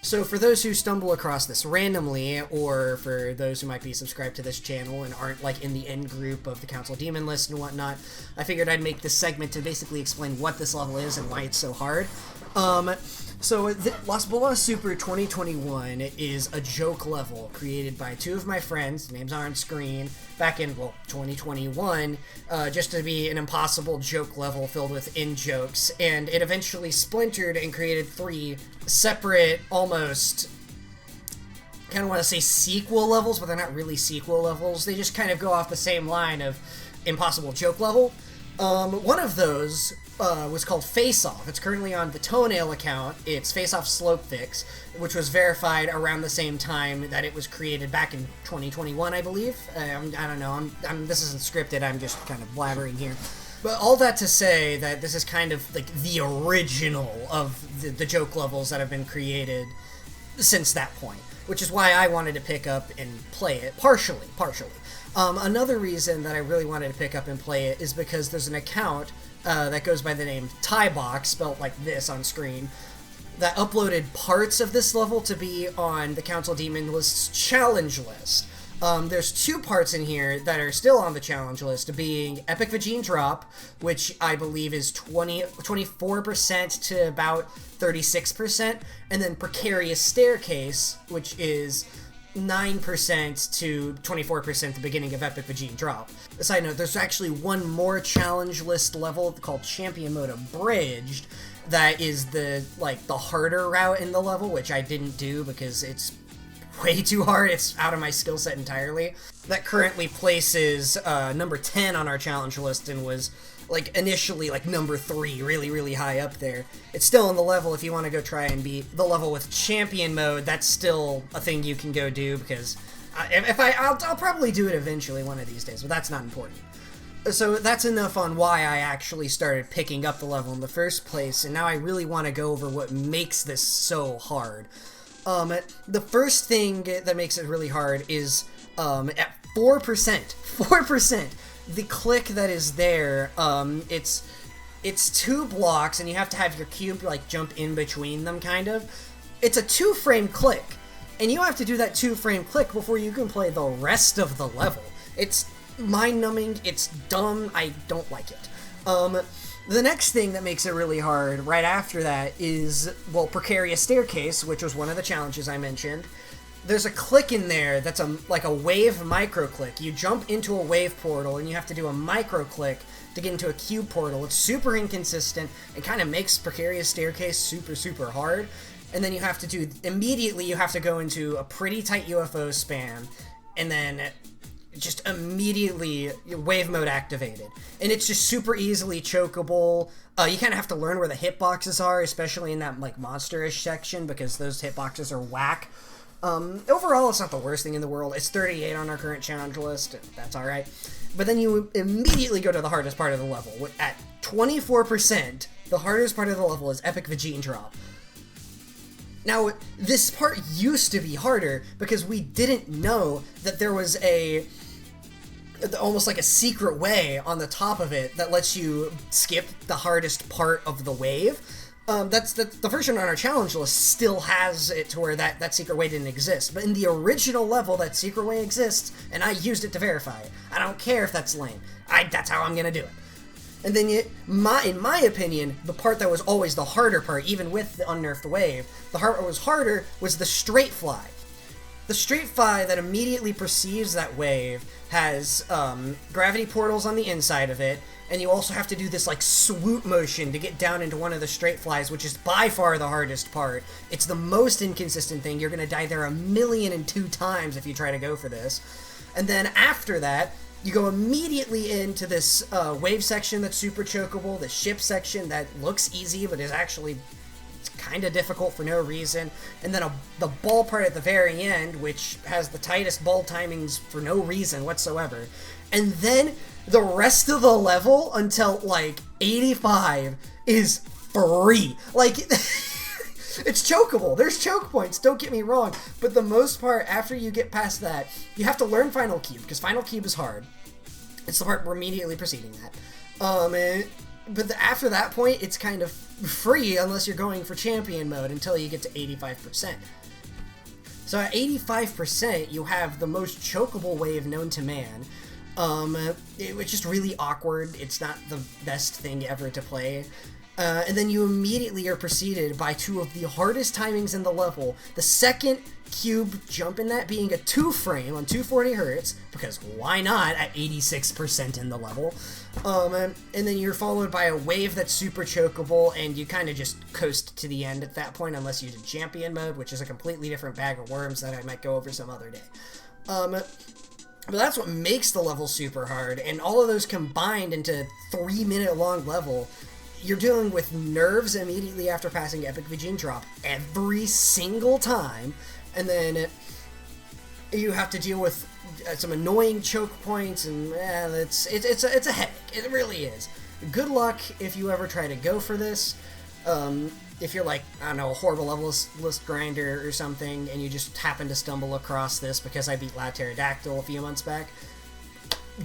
So for those who stumble across this randomly, or for those who might be subscribed to this channel and aren't like in the end group of the Council Demon list and whatnot, I figured I'd make this segment to basically explain what this level is and why it's so hard. So Las Bolas Super 2021 is a joke level created by two of my friends, names are on screen, back in, 2021, just to be an impossible joke level filled with in-jokes, and it eventually splintered and created three separate, almost, I kind of want to say sequel levels, but they're not really sequel levels. They just kind of go off the same line of impossible joke level. One of those was called Face Off. It's currently on the Toenail account. It's Face Off Slope Fix, which was verified around the same time that it was created back in 2021, I believe. I don't know. This isn't scripted. I'm just kind of blabbering here. But all that to say that this is kind of like the original of the joke levels that have been created since that point, which is why I wanted to pick up and play it partially. Another reason that I really wanted to pick up and play it is because there's an account that goes by the name Tybox, spelled like this on screen, that uploaded parts of this level to be on the Council Demon list's challenge list. There's two parts in here that are still on the challenge list, being Epic Vagine Drop, which I believe is 24% to about 36%, and then Precarious Staircase, which is 9% to 24% at the beginning of Epic Vagine Drop. A side note, there's actually one more challenge list level called ChampionModeAbridged that is the harder route in the level, which I didn't do because it's way too hard. It's out of my skill set entirely. That currently places number 10 on our challenge list and was initially number 3, really high up there. It's still in the level if you want to go try and beat the level with champion mode. That's still a thing you can go do because I'll probably do it eventually one of these days, but that's not important. So that's enough on why I actually started picking up the level in the first place, and now I really want to go over what makes this so hard. The first thing that makes it really hard is at 4%. The click that is there, it's 2 blocks, and you have to have your cube jump in between them, kind of. It's a 2-frame click, and you have to do that 2-frame click before you can play the rest of the level. It's mind-numbing, it's dumb, I don't like it. The next thing that makes it really hard right after that is, Precarious Staircase, which was one of the challenges I mentioned. There's a click in there that's a wave micro click. You jump into a wave portal and you have to do a micro click to get into a cube portal. It's super inconsistent. It kind of makes Precarious Staircase super hard. And then you have to go into a pretty tight UFO spam and then just immediately wave mode activated. And it's just super easily chokeable. You kind of have to learn where the hitboxes are, especially in that monster-ish section, because those hitboxes are whack. Overall, it's not the worst thing in the world. It's 38 on our current challenge list. That's alright. But then you immediately go to the hardest part of the level. At 24%, the hardest part of the level is Epic Vagine Drop. Now, this part used to be harder because we didn't know that there was almost like a secret way on the top of it that lets you skip the hardest part of the wave. The version on our challenge list still has it to where that secret way didn't exist. But in the original level, that secret way exists, and I used it to verify it. I don't care if that's lame. That's how I'm gonna do it. And then, in my opinion, the part that was always the harder part, even with the unnerfed wave, the part that was harder was the straight fly. The straight fly that immediately perceives that wave has gravity portals on the inside of it, and you also have to do this swoop motion to get down into one of the straight flies, which is by far the hardest part. It's the most inconsistent thing. You're going to die there 1,000,002 times if you try to go for this. And then after that, you go immediately into this wave section that's super chokeable, the ship section that looks easy but is actually kind of difficult for no reason, and then the ball part at the very end, which has the tightest ball timings for no reason whatsoever. And then the rest of the level until 85 is free. It's chokeable. There's choke points, don't get me wrong, but the most part, after you get past that, you have to learn Final Cube, because Final Cube is hard. It's the part we're immediately preceding that. But after that point, it's kind of free unless you're going for champion mode until you get to 85%. So at 85%, you have the most chokeable wave known to man. It was just really awkward. It's not the best thing ever to play. And then you immediately are preceded by two of the hardest timings in the level. The second cube jump in that being a 2-frame on 240 hertz, because why not at 86% in the level. And then you're followed by a wave that's super chokeable, and you kind of just coast to the end at that point, unless you do champion mode, which is a completely different bag of worms that I might go over some other day. But that's what makes the level super hard, and all of those combined into 3-minute long level. You're dealing with nerves immediately after passing Epic Vegene Drop every single time, and then you have to deal with some annoying choke points, and it's a headache. It really is. Good luck if you ever try to go for this. If you're like, I don't know, a horrible level list grinder or something, and you just happen to stumble across this because I beat Loud Pterodactyl a few months back,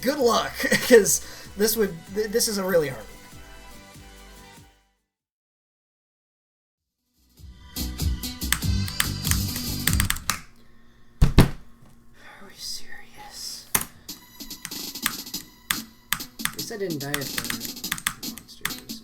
good luck, because this is a really hard one. I didn't die at the monsters.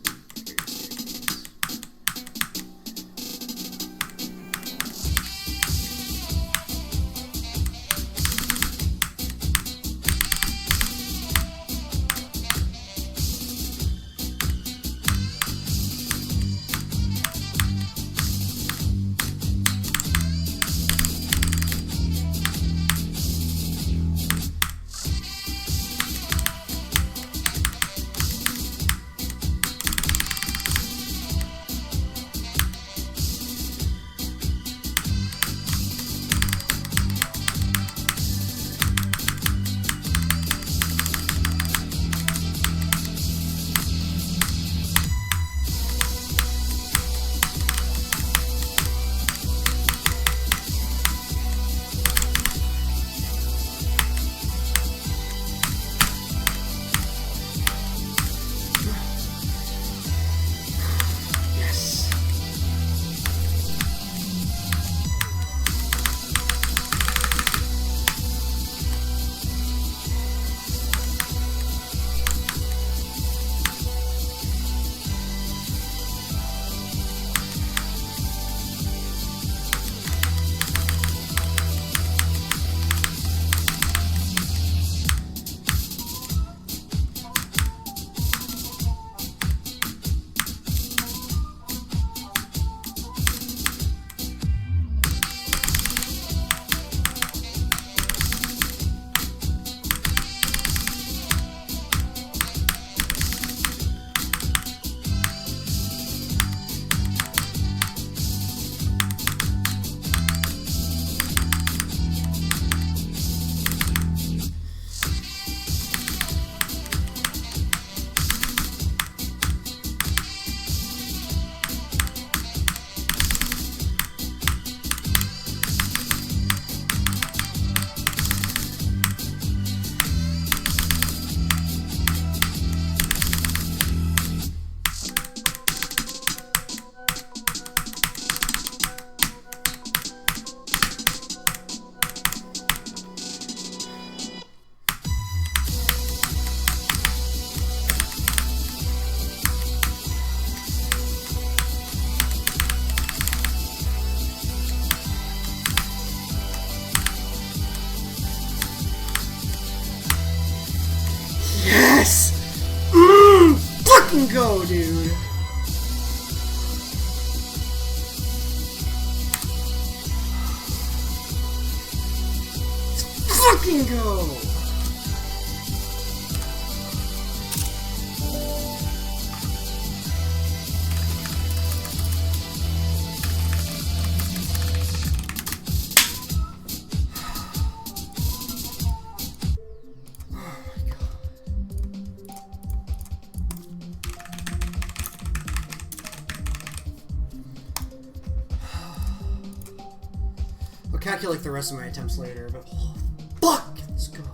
Yes! Fucking go, dude! Fucking go! I'll calculate the rest of my attempts later, but oh, fuck! Let's go.